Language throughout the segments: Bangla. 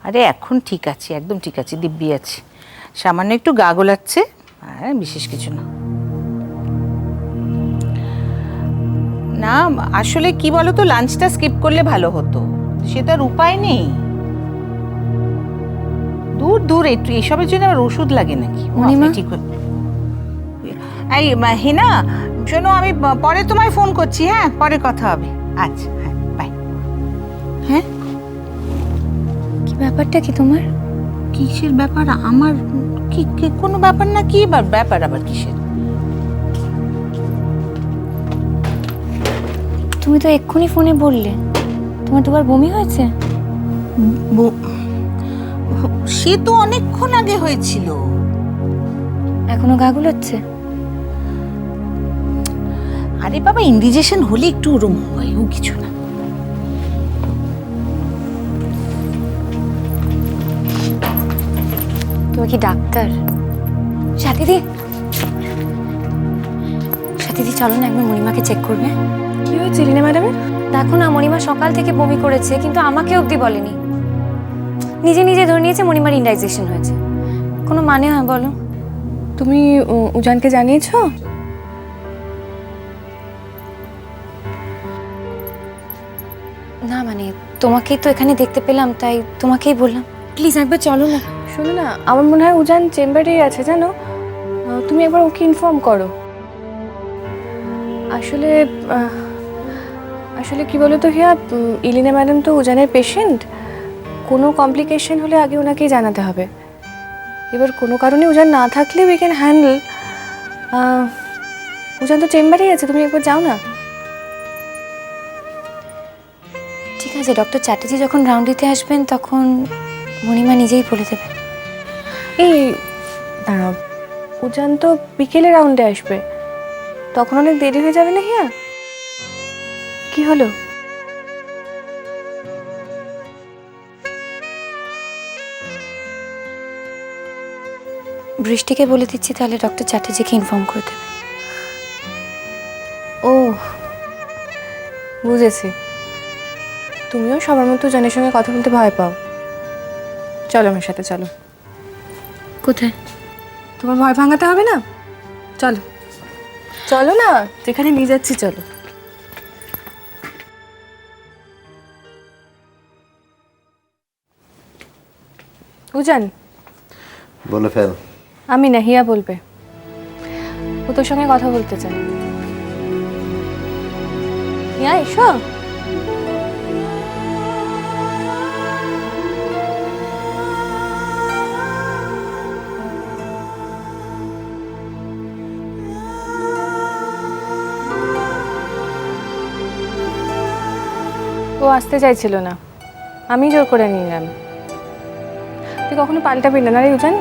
আরে এখন ঠিক আছে, একদম ঠিক আছে, দিব্যি আছে। সামান্য একটু গা গোলাচ্ছে, আর বিশেষ কিছু না। না আসলে কি বলতো, লাঞ্চটা স্কিপ করলে ভালো হতো, সে তার উপায় নেই। দূর দূর, একটু এসবের জন্য আবার ওষুধ লাগে নাকি? মণিমা? ঠিক এই হিনা, শোনো, আমি পরে তোমায় ফোন করছি, হ্যাঁ পরে কথা হবে। আচ্ছা, হ্যাঁ বাই। হ্যাঁ, কি ব্যাপারটা কি তোমার? কিসের ব্যাপার আমার? কি কোনো ব্যাপার না, কি ব্যাপার আবার কিসের? তুমি তো এক্ষুনি ফোনে বললে তোমার দুবার বমি হয়েছে। সে তো অনেকক্ষণ আগে হয়েছিল। এখনো গা গুলোচ্ছে? আরে বাবা, ইন্ডিজেশন হলে একটু ওরম হয়, ও কিছু না। তুমি কি ডাক্তার? সাথীদি, সাথীদি চলো না একবার মণিমাকে চেক করবে। কি হয়েছে রিনা ম্যাডামের? দেখো না, মণিমা সকাল থেকে বমি করেছে, কিন্তু আমাকে অবধি বলেনি। নিজে নিজে ধরে নিয়েছে মণিমার ইন্ডাইজেশন হয়েছে। কোনো মানে হয় বলো? তুমি উজানকে জানিয়েছো? না মানে তোমাকেই তো এখানে দেখতে পেলাম, তাই তোমাকেই বললাম। প্লিজ একবার চলো না। শোনো না, আমার মনে হয় উজান চেম্বারেই আছে জানো। তুমি একবার ওকে ইনফর্ম করো। আসলে আসলে কি বলো তো হিয়া, ইলিনা ম্যাডাম তো উজানের পেশেন্ট। কোনো কমপ্লিকেশন হলে আগে ওনাকেই জানাতে হবে। এবার কোনো কারণে উজান না থাকলে উই ক্যান হ্যান্ডেল। উজান তো চেম্বারেই আছে, তুমি একবার যাও না। ঠিক আছে, ডক্টর চ্যাটার্জি যখন রাউন্ড দিতে আসবেন তখন মণিমা নিজেই বলে দেবে। এই দাঁড়াও, উজান তো বিকেলে রাউন্ডে আসবে, তখন অনেক দেরি হয়ে যাবে না হিয়া? কি হলো? বৃষ্টিকে বলে দিচ্ছি, তাহলে ডক্টর চ্যাটার্জিকে ইনফর্ম করে দেবে। ও বুঝেছি, তুমিও সবার মতো উজানের সঙ্গে কথা বলতে ভয় পাও। চলো আমার সাথে, চলো। কোথায়? তোমার ভয় ভাঙাতে হবে না, চলো চলো না, যেখানে নিয়ে যাচ্ছি চলো। উজান, বলে ফেল। আমি না, হিয়া বলবে। ও তোর সঙ্গে কথা বলতে চায়। হিয়া এসো। ও আসতে চাইছিল না, আমি জোর করে নিয়ে নিলাম। তুই কখনো পাল্টাবি না, না রে উজান?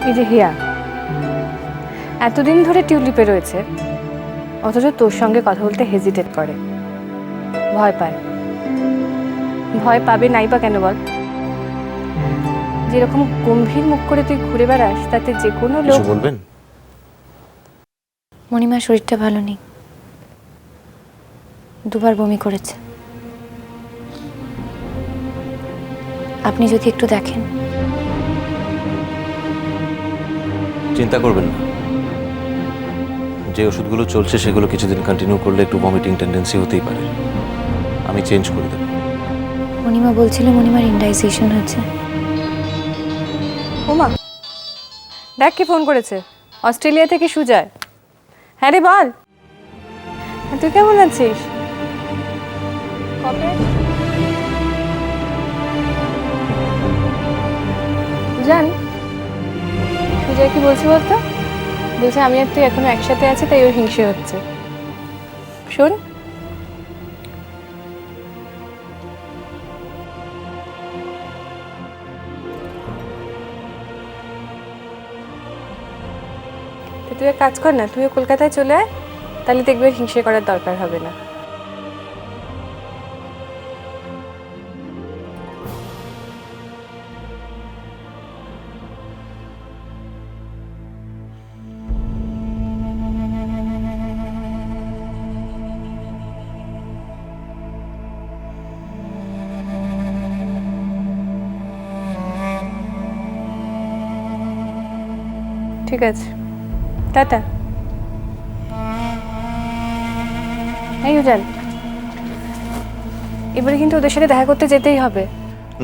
এই যে হিয়া এতদিন ধরে টিউলিপে রয়েছে, অথচ তোর সঙ্গে কথা বলতে হেজিটেট করে, ভয় পায়। ভয় পাবে নাই বা কেন বল? যেরকম গম্ভীর মুখ করে তুই ঘুরে বেড়াস, তাতে যে কোনো লোক। কিছু বলবেন? মণিমার শরীরটা ভালো নেই, দুবার বমি করেছে। আপনি যদি একটু দেখেন। চিন্তা করবেন না, যে ওষুধগুলো চলছে সেগুলো কিছুদিন কন্টিনিউ করলে একটু ভমিটিং টেন্ডেন্সি হতেই পারে, আমি চেঞ্জ করে দেব। মণিমা বলছিল মণিমার ইন্ডাইজেশন হয়েছে। ওমা, দেখ কে ফোন করেছে, অস্ট্রেলিয়া থেকে সুজয়। হ্যাঁ রে বল, তুই কেমন আছিস? কবে? জান, সুজয় কি বলছি বলতো? বলছে আমি আর তুই এখনো একসাথে আছি, তাই ওর হিংসে হচ্ছে। শোন, তুই এক কাজ কর না, তুইও কলকাতায় চলে আয়, তাহলে দেখবি আর হিংসে করার দরকার হবে না। ঠিক আছে, টাটা। এই উজান, এবারে কিন্তু ওদের সাথে দেখা করতে যেতেই হবে।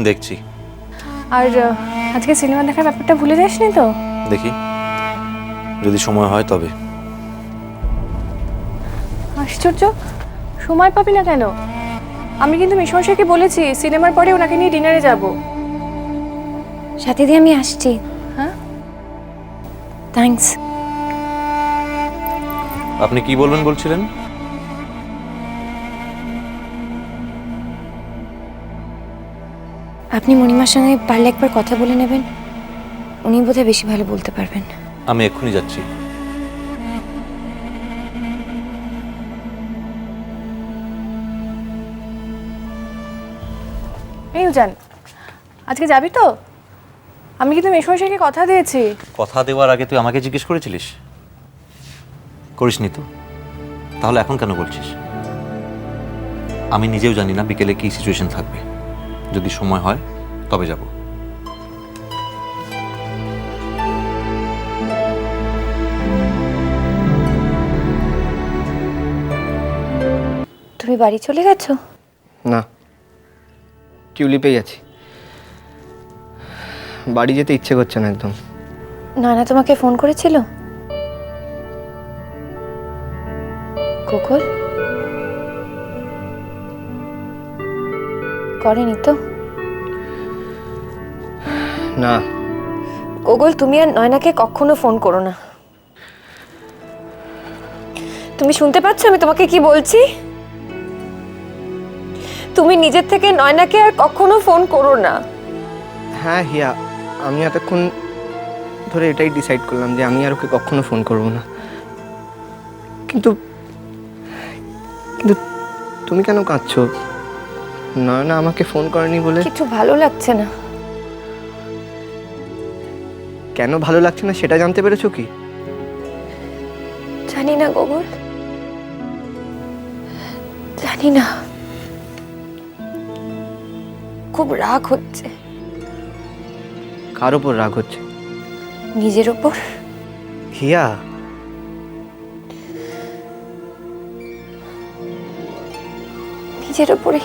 দেখছি। আর আজকে সিনেমা দেখার ব্যাপারটা ভুলে যাসনি তো? দেখি, যদি সময় হয় তবে। আশ্চর্য, সময় পাবি না কেন? আমি কিন্তু মিশমশাইকে বলেছি সিনেমার পরে ওনাকে নিয়ে ডিনারে যাব। সাথে দিয়ে আমি আসছি। হ্যাঁ, থ্যাঙ্কস। আপনি কি বলবেন বলছিলেন? আপনি মণিমার সঙ্গে পারলে একবার কথা বলে নেবেন, উনি বোধহয় বেশি ভালো বলতে পারবেন। আমি এক্ষুনি যাচ্ছি। এই উজান, আজকে যাবি তো? আমি কিন্তু মিশমশাইকে কথা দিয়েছি। কথা দেওয়ার আগে তুই আমাকে জিজ্ঞেস করেছিলিস? করিসনি তো? তাহলে এখন কেন বলছিস? আমি নিজেও জানি না বিকেলে কি সিচুয়েশন থাকবে। যদি সময় হয় তবে যাব। তুমি বাড়ি চলে গেছো? না, টিউলিপেই আছি। বাড়ি যেতে ইচ্ছে করছে না একদম। নানা তোমাকে ফোন করেছিল? গোকুল করেনি তো? না। গোকুল, তুমি আর নয়নাকে কখনো ফোন করো না। তুমি শুনতে পাচ্ছ আমি তোমাকে কি বলছি? তুমি নিজের থেকে নয়নাকে আর কখনো ফোন করো না। হ্যাঁ হিয়া, আমি এতক্ষণ ধরে এটাই ডিসাইড করলাম যে আমি আর ওকে কখনো ফোন করব না। কিন্তু কিন্তু তুমি কেন কাঁদছো? না আমাকে ফোন করেনি বলে। কিছু ভালো লাগছে না। কেন ভালো লাগছে না সেটা জানতে পেরেছো কি? জানি না গোকুল, জানি না। খুব রাগ হচ্ছে। কার ওপর রাগ হচ্ছে? নিজের ওপর। হিয়া, নিজের ওপরে।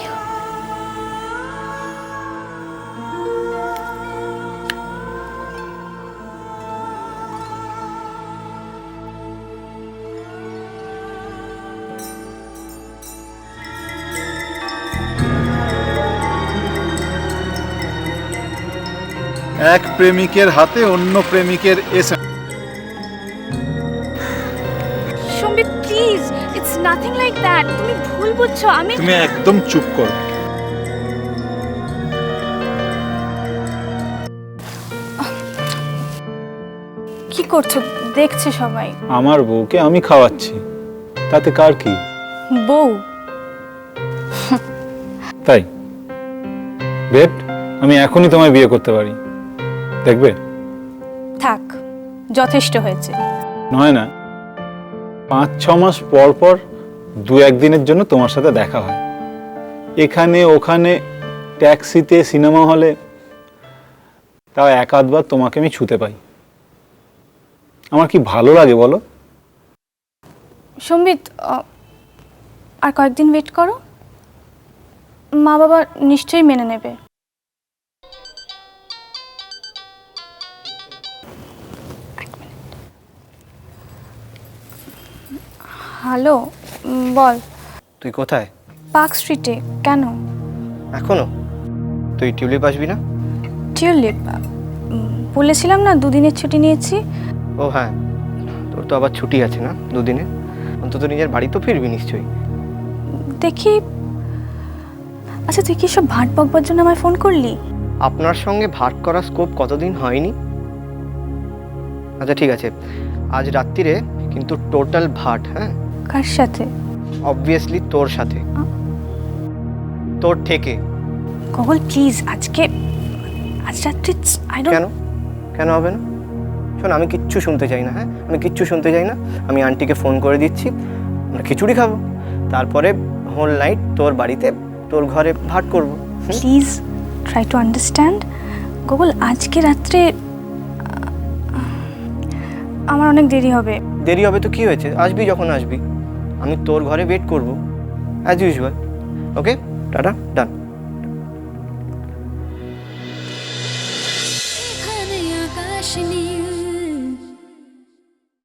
এক প্রেমিকের হাতে অন্য প্রেমিকের এসএমএস। সম্বিত please, it's nothing like that. তুমি ভুল বুঝছো। তুমি একদম চুপ করো। কি করছো? দেখছে সবাই। আমার বউকে আমি খাওয়াচ্ছি, তাতে কার কি? বউ? তাই বেট, আমি এখনই তোমায় বিয়ে করতে পারি, দেখবে? থাক, যথেষ্ট হয়েছে। নয় না, 5-6 মাস পর পর 2-1 দিনের জন্য তোমার সাথে দেখা হয়, এখানে ওখানে, ট্যাক্সিতে, সিনেমা হলে, তাও 1-8 বার তোমাকে আমি ছুতে পাই। আমার কি ভালো লাগে বলো? সম্বিত, আর কয়েকদিন ওয়েট করো, মা বাবা নিশ্চয়ই মেনে নেবে। হ্যালো, বল। তুই কোথায়? পার্ক স্ট্রিটে। কেন? এখনো? তুই টিউলিপ আসবি না? টিউলিপ? বলেছিলাম না 2 দিনের ছুটি নিয়েছি। ও হ্যাঁ, তোর তো আবার ছুটি আছে না 2 দিনে? অন্তত নিজের বাড়ি তো ফিরবি নিশ্চয়ই। দেখি। আচ্ছা, তুই কি সব ভাট বকবার জন্য আমায় ফোন করলি? আপনার সঙ্গে ভাট করা স্কোপ কতদিন হয়নি? আচ্ছা ঠিক আছে, আজ রাত্রিরে কিন্তু টোটাল ভাট। হ্যাঁ? কার সাথে? অবভিয়াসলি তোর সাথে, তোর থেকে। কমল প্লিজ, আজ রাত্রে আই ডোন্ট। কেন কেন হবে না? শোন, আমি কিচ্ছু শুনতে চাই না। হ্যাঁ, আমি কিচ্ছু শুনতে চাই না। আমি আন্টিকে ফোন করে দিচ্ছি, আমরা খিচুড়ি খাবো, তারপরে হোল নাইট তোর বাড়িতে, তোর ঘরে ভাট করবো। Please try to understand. Gokul, আজকে রাত্রে আমার অনেক দেরি হবে। দেরি হবে তো কি হয়েছে, আসবি যখন আসবি, আমি তোর ঘরে ওয়েট করবো অ্যাজ ইউজুয়াল। ওকে, টাটা, ডান। এখানে আকাশ নীল।